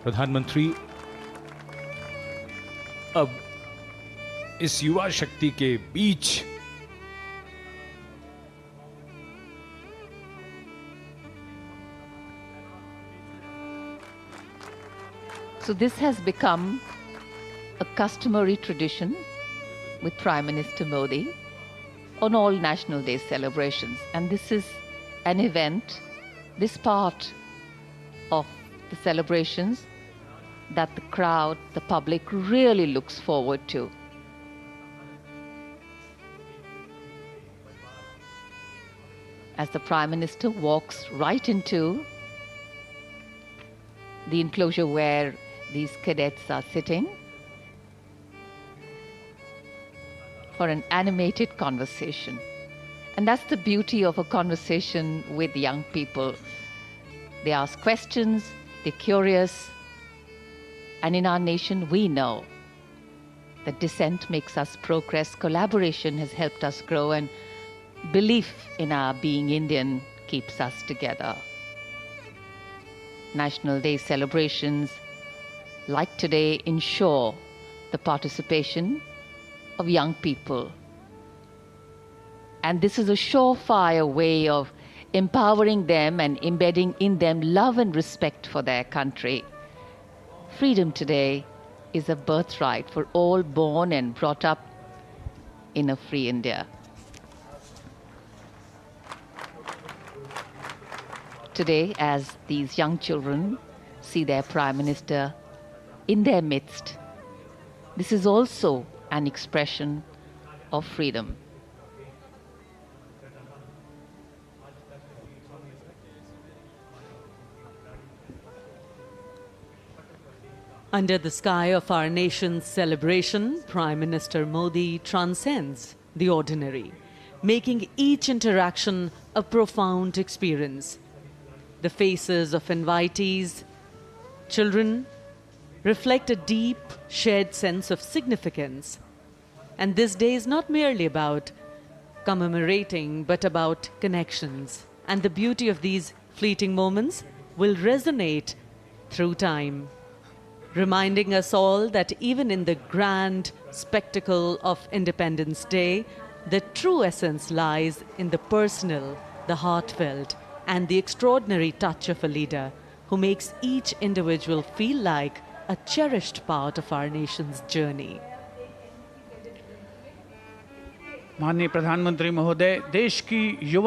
प्रधानमंत्री, अब इस युवा शक्ति के बीच So this has become a customary tradition with Prime Minister Modi on all National Day celebrations. And this is an event, this part of the celebrations that the crowd, the public really looks forward to. As the Prime Minister walks right into the enclosure where these cadets are sitting for an animated conversation. And that's the beauty of a conversation with young people. They ask questions, they're curious, and in our nation we know that dissent makes us progress, collaboration has helped us grow, and belief in our being Indian keeps us together. National Day celebrations like today ensure the participation of young people. And this is a surefire way of empowering them and embedding in them love and respect for their country. Freedom today is a birthright for all born and brought up in a free India. Today, as these young children see their Prime Minister in their midst, this is also an expression of freedom. Under the sky of our nation's celebration, Prime Minister Modi transcends the ordinary, making each interaction a profound experience. The faces of invitees, children, reflect a deep, shared sense of significance. And this day is not merely about commemorating, but about connections. And the beauty of these fleeting moments will resonate through time, reminding us all that even in the grand spectacle of Independence Day, the true essence lies in the personal, the heartfelt, and the extraordinary touch of a leader who makes each individual feel like a cherished part of our nation's journey. माननीय प्रधानमंत्री महोदय, देश की युवा